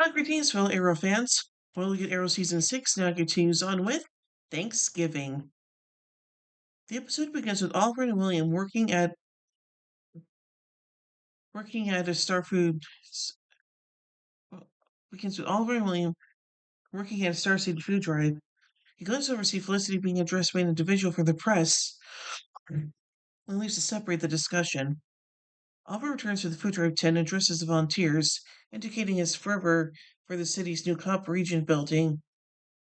Greetings, fellow Arrow fans. Well, look at Arrow Season 6 now continues on with Thanksgiving. The episode begins with Oliver and William working at a Star Food. Well, begins with Oliver and William working at a Star City food drive. He glances over to see Felicity being addressed by an individual from the press and leaves to separate the discussion. Oliver returns to the food drive tent and addresses the volunteers, indicating his fervor for the city's new cop region building.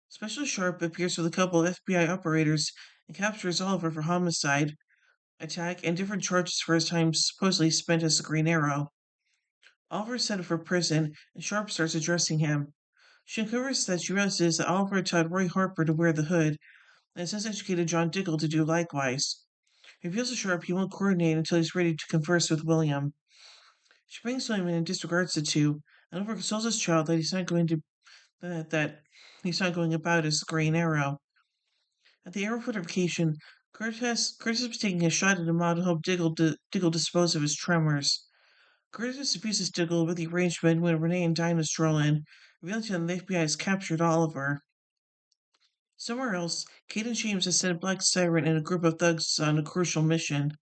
Special Sharp appears with a couple of FBI operators and captures Oliver for homicide, attack, and different charges for his time supposedly spent as the Green Arrow. Oliver is sent for prison, and Sharp starts addressing him. She uncovers that she realizes that Oliver had taught Roy Harper to wear the hood, and has since educated John Diggle to do likewise. He reveals to Sharp he won't coordinate until he's ready to converse with William. She brings William in and disregards the two, and Oliver consoles his child that he's not going about as the Green Arrow. At the Arrow fortification, Curtis is taking a shot at Ahmad to help Diggle dispose of his tremors. Curtis abuses Diggle with the arrangement when Renee and Dinah stroll in, revealing to them the FBI has captured Oliver. Somewhere else, Kate and James have sent Black Siren and a group of thugs on a crucial mission.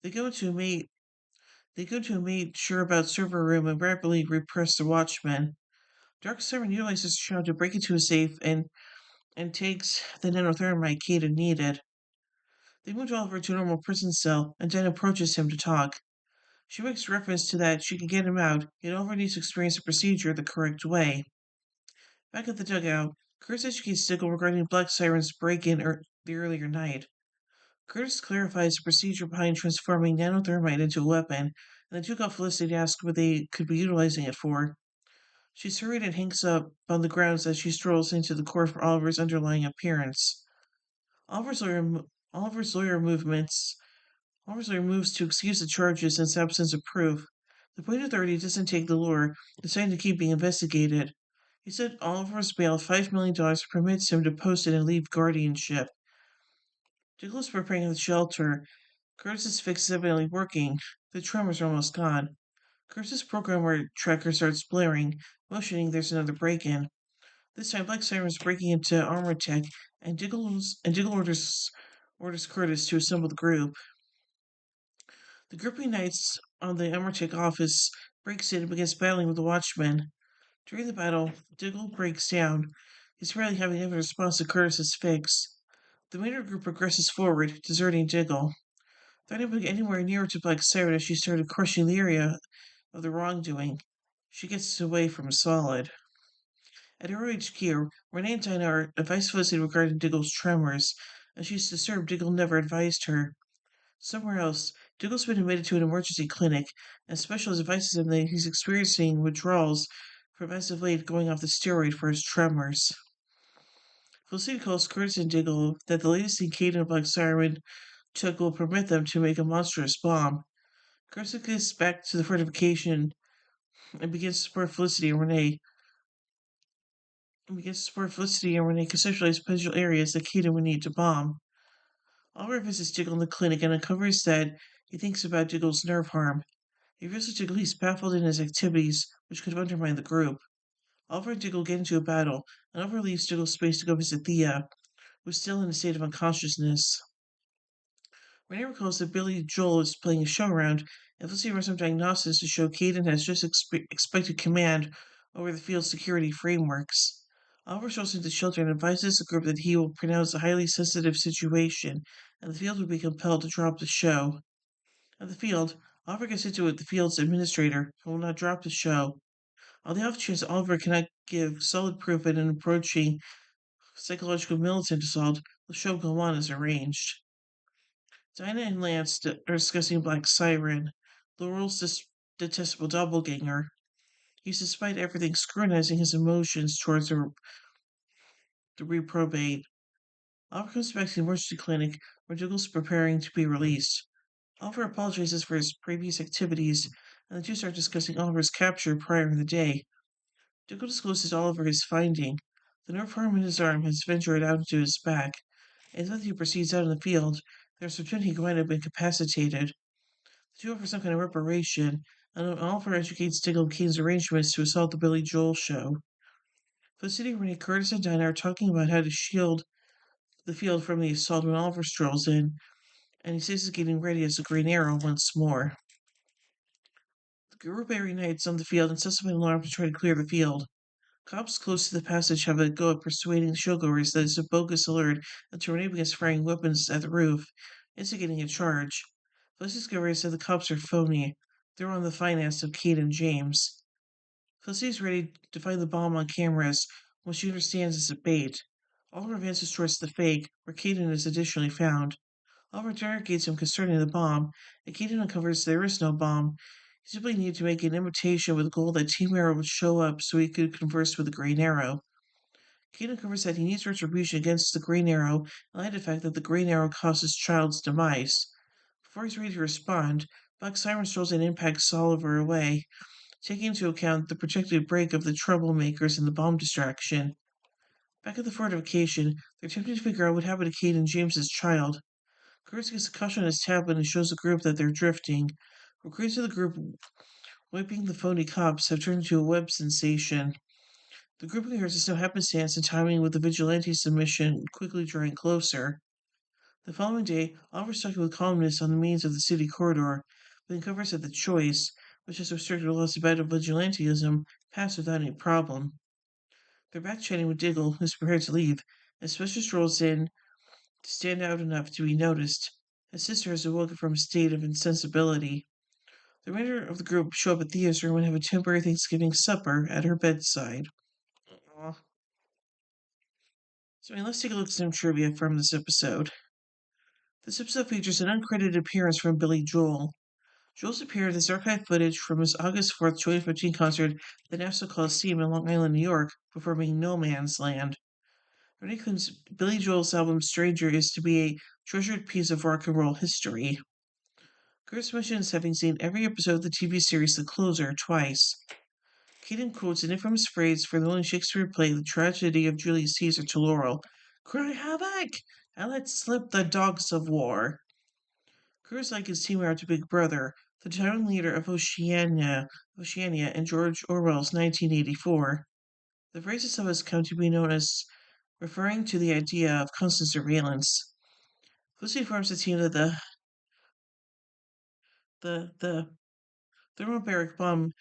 They go into a maid sure about server room and rapidly repress the watchmen. Dark Siren utilizes the child to break into a safe and takes the nanothermite Kate had needed. They move Oliver to a normal prison cell, and Dinah approaches him to talk. She makes reference to that she can get him out, yet Oliver needs to experience the procedure the correct way. Back at the dugout, Curtis educates Diggle regarding Black Siren's break-in the earlier night. Curtis clarifies the procedure behind transforming nanothermite into a weapon, and the two call Felicity to ask what they could be utilizing it for. She's hurried and hangs up on the grounds as she strolls into the court for Oliver's underlying appearance. Oliver's lawyer, Oliver's lawyer movements Officer moves to excuse the charges in its absence of proof. The Point Authority doesn't take the lure, deciding to keep being investigated. He said Oliver's bail of $5 million permits him to post it and leave guardianship. Diggle is preparing the shelter. Curtis's fix is evidently working. The tremors are almost gone. Curtis's programmer tracker starts blaring, motioning there's another break-in. This time Black Siren is breaking into Armor Tech, and Diggle orders Curtis to assemble the group. The group unites on the Emertic office, breaks in, and begins battling with the Watchmen. During the battle, Diggle breaks down. He's rarely having any response to Curtis's fix. The Maynard group progresses forward, deserting Diggle. They're unable to get anywhere nearer to Black Siren as she started crushing the area of the wrongdoing. She gets away from Solid. At her HQ, Renee and Dinah are advised Felicity regarding Diggle's tremors, and she's disturbed Diggle never advised her. Somewhere else, Diggle's been admitted to an emergency clinic, and specialist advises him that he's experiencing withdrawals from as of late going off the steroid for his tremors. Felicity calls Curtis and Diggle that the latest thing Kate and Black Siren took will permit them to make a monstrous bomb. Curtis gets back to the fortification and begins to support Felicity and Renee. Conceptualize potential areas that Kate would need to bomb. Oliver visits Diggle in the clinic and uncovers that he thinks about Diggle's nerve harm. He reveals to Diggle he's baffled in his activities, which could have undermined the group. Oliver and Diggle get into a battle, and Oliver leaves Diggle's space to go visit Thea, who's still in a state of unconsciousness. Renee recalls that Billy Joel is playing a show around, and Felicity runs some diagnosis to show Caden has just expected command over the field's security frameworks. Oliver shows into the shelter and advises the group that he will pronounce a highly sensitive situation, and the field will be compelled to drop the show. At the field, Oliver gets into it with the field's administrator, who will not drop the show. On the off chance Oliver cannot give solid proof in an approaching psychological militant assault, the show will go on as arranged. Dinah and Lance are discussing Black Siren, Laurel's detestable doppelganger. He's, despite everything, scrutinizing his emotions towards the reprobate. Oliver comes back to the emergency clinic, where Douglas is preparing to be released. Oliver apologizes for his previous activities, and the two start discussing Oliver's capture prior in the day. Diggle discloses to Oliver his finding. The nerve harm in his arm has ventured out into his back, and as he proceeds out in the field, there's opportunity he might have been incapacitated. The two offer some kind of reparation, and Oliver educates Diggle of Kane's arrangements to assault the Billy Joel show. Felicity, Renee, Curtis, and Dinah are talking about how to shield the field from the assault when Oliver strolls in, and he says he's getting ready as the Green Arrow once more. The group reunites on the field and sets up an alarm to try to clear the field. Cops close to the passage have a go at persuading the showgoers that it's a bogus alert and to Renee begins firing weapons at the roof, instigating a charge. Felicity discovers said the cops are phony. They're on the finance of Kate and James. Felicity's ready to find the bomb on cameras when she understands it's a bait. Oliver advances towards the fake, where Caden is additionally found. Oliver interrogates him concerning the bomb, and Caden uncovers there is no bomb. He simply needed to make an invitation with the goal that Team Arrow would show up so he could converse with the Green Arrow. Caden uncovers that he needs retribution against the Green Arrow, in light of the fact that the Green Arrow caused his child's demise. Before he's ready to respond, Black Siren strolls in and impacts Oliver away, taking into account the projected break of the troublemakers and the bomb distraction. Back at the fortification, they're attempting to figure out what happened to Kate and James's child. Curtis gets a caution on his tablet and shows the group that they're drifting. Recruits of the group wiping the phony cops have turned into a web sensation. The group occurs as no happenstance and timing with the vigilante submission quickly drawing closer. The following day, Oliver's talking with columnists on the means of the city corridor, but uncovers that the choice, which has restricted a less about of vigilantism, passed without any problem. They're back chatting with Diggle, who's prepared to leave, as Specialist strolls in to stand out enough to be noticed. His sister has awoken from a state of insensibility. The remainder of the group show up at Thea's room and have a temporary Thanksgiving supper at her bedside. Aww. So, let's take a look at some trivia from this episode. This episode features an uncredited appearance from Billy Joel. Joel's appeared as archive footage from his August 4th, 2015 concert at the Nassau Coliseum in Long Island, New York, performing No Man's Land. Renee claims Billy Joel's album Stranger is to be a treasured piece of rock and roll history. Curtis mentions having seen every episode of the TV series The Closer twice. Caden quotes an infamous phrase for the William Shakespeare play The Tragedy of Julius Caesar to Laurel: "Cry havoc, and let slip the dogs of war." Curtis likens Team Arrow to Big Brother, the town leader of Oceania in George Orwell's 1984. The phrase itself has come to be known as referring to the idea of constant surveillance. Felicity informs the team that the thermobaric bomb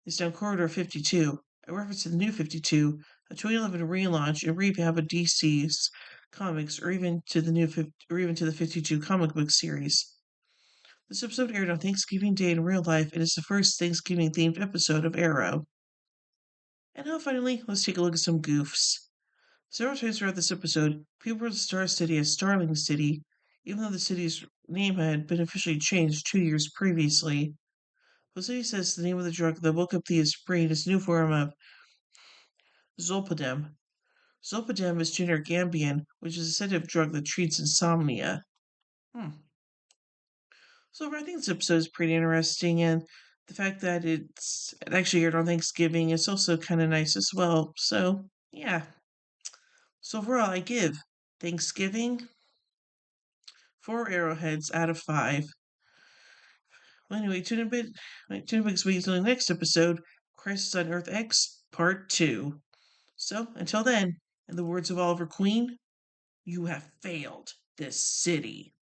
is down Corridor 52, a reference to the New 52, a 2011 relaunch and revamp of DC's comics, or even to the 52 comic book series. This episode aired on Thanksgiving Day in real life and is the first Thanksgiving-themed episode of Arrow. And now, finally, let's take a look at some goofs. Several times throughout this episode, people refer to Star City as Starling City, even though the city's name had been officially changed 2 years previously. Felicity says the name of the drug that woke up Thea's brain is a new form of Zolpidem. Zolpidem is generic Ambien, which is a sedative drug that treats insomnia. So I think this episode is pretty interesting, and the fact that it actually aired on Thanksgiving is also kind of nice as well. So yeah. So overall, I give Thanksgiving 4 arrowheads out of 5. Well, anyway, tune in because we'll the next episode, Crisis on Earth X Part 2. So until then, in the words of Oliver Queen, you have failed this city.